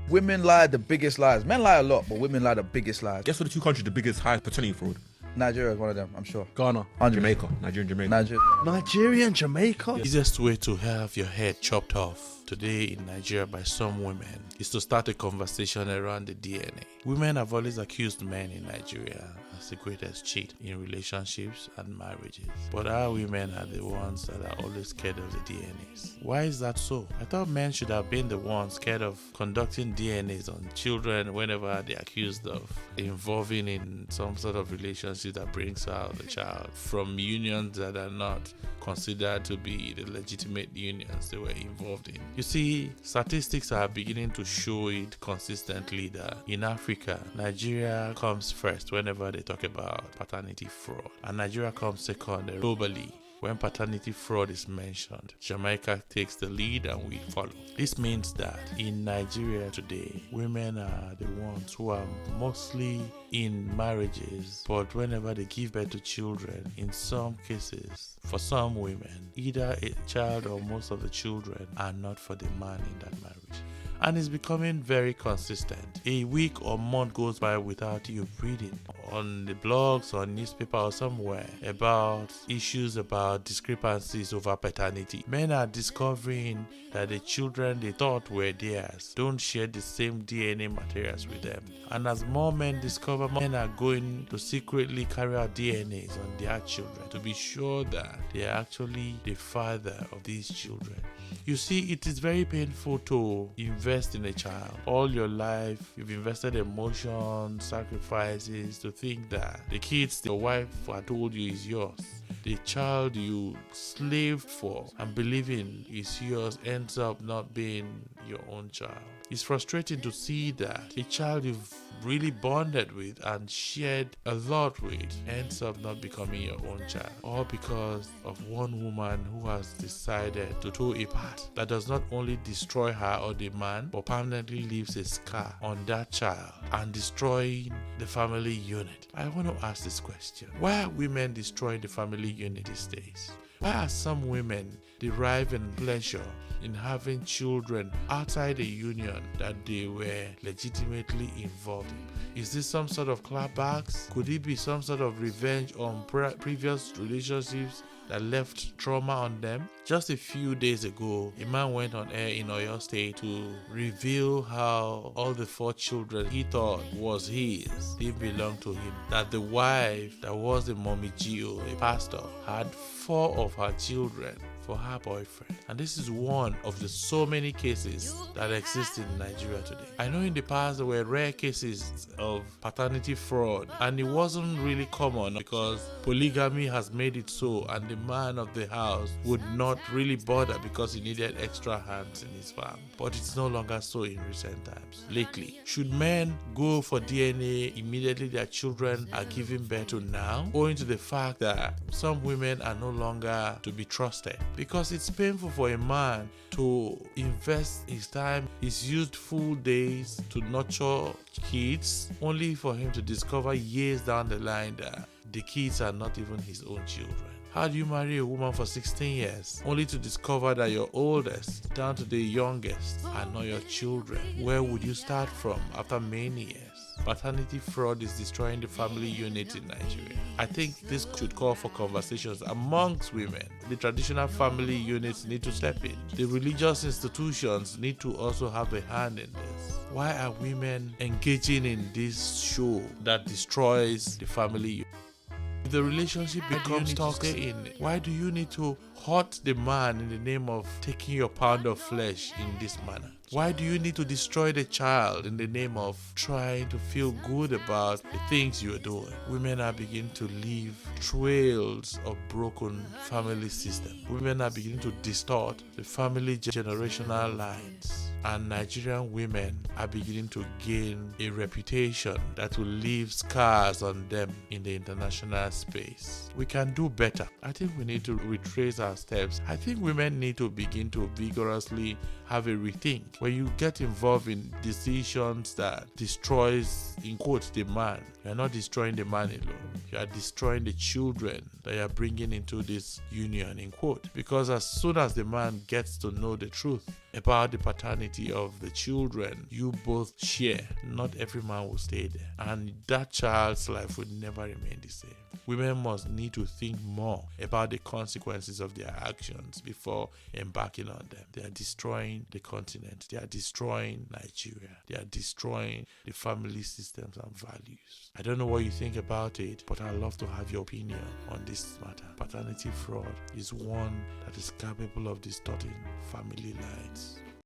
Women lie the biggest lies. Men lie a lot, but women lie the biggest lies. Guess what the two countries the biggest high paternity fraud? Nigeria is one of them, I'm sure. Ghana. 100%. Jamaica. Nigeria and Jamaica. Nigeria. And Jamaica? The easiest way to have your head chopped off today in Nigeria by some women is to start a conversation around the DNA. Women have always accused men in Nigeria as the greatest cheat in relationships and marriages. But our women are the ones that are always scared of the DNAs. Why is that so? I thought men should have been the ones scared of conducting DNAs on children whenever they're accused of involving in some sort of relationship that brings out the child from unions that are not considered to be the legitimate unions they were involved in. You see, statistics are beginning to show it consistently that in Africa, Nigeria comes first whenever they talk about paternity fraud, and Nigeria comes second globally. When paternity fraud is mentioned, Jamaica takes the lead and we follow. This means that in Nigeria today, women are the ones who are mostly in marriages, but whenever they give birth to children, in some cases, for some women, either a child or most of the children are not for the man in that marriage. And it's becoming very consistent. A week or month goes by without you reading on the blogs or newspaper or somewhere about issues about discrepancies over paternity. Men are discovering that the children they thought were theirs don't share the same DNA materials with them. And as more men discover, men are going to secretly carry out DNAs on their children to be sure that they are actually the father of these children. You see, it is very painful to invest in a child. All your life, you've invested emotion, sacrifices to think that the kids your wife had told you is yours. The child you slaved for and believe in is yours ends up not being your own child. It's frustrating to see that a child you've really bonded with and shared a lot with ends up not becoming your own child, all because of one woman who has decided to toe a path that does not only destroy her or the man, but permanently leaves a scar on that child and destroying the family unit. I want to ask this question: why are women destroying the family unit these days? Why are some women deriving pleasure in having children outside a union that they were legitimately involved in? Is this some sort of clapbacks? Could it be some sort of revenge on previous relationships that left trauma on them? Just a few days ago, a man went on air in Oyo State to reveal how all the 4 children he thought was his didn't belong to him. That the wife that was a mommy Gio, a pastor, had 4 of her children for her boyfriend. And this is one of the so many cases that exist in Nigeria today. I know in the past there were rare cases of paternity fraud, and it wasn't really common because polygamy has made it so, and the man of the house would not really bother because he needed extra hands in his farm. But it's no longer so in recent times. Lately, should men go for DNA immediately their children are given birth to now, owing to the fact that some women are no longer to be trusted? Because it's painful for a man to invest his time, his youthful days to nurture kids, only for him to discover years down the line that the kids are not even his own children. How do you marry a woman for 16 years only to discover that your oldest down to the youngest are not your children? Where would you start from after many years? Paternity fraud is destroying the family unit in Nigeria. I think this should call for conversations amongst women. The traditional family units need to step in. The religious institutions need to also have a hand in this. Why are women engaging in this show that destroys the family unit? If the relationship becomes toxic, why do you need to hurt the man in the name of taking your pound of flesh in this manner? Why do you need to destroy the child in the name of trying to feel good about the things you're doing? Women are beginning to leave trails of broken family system. Women are beginning to distort the family generational lines. And Nigerian women are beginning to gain a reputation that will leave scars on them in the international space. We can do better. I think we need to retrace our steps. I think women need to begin to vigorously have a rethink. When you get involved in decisions that destroys, in quotes, the man, you are not destroying the man alone. You are destroying the children that you are bringing into this union, in quote. Because as soon as the man gets to know the truth about the paternity of the children you both share, not every man will stay there. And that child's life will never remain the same. Women must need to think more about the consequences of their actions before embarking on them. They are destroying the continent. They are destroying Nigeria. They are destroying the family systems and values. I don't know what you think about it, but I'd love to have your opinion on this matter. Paternity fraud is one that is capable of distorting family lines.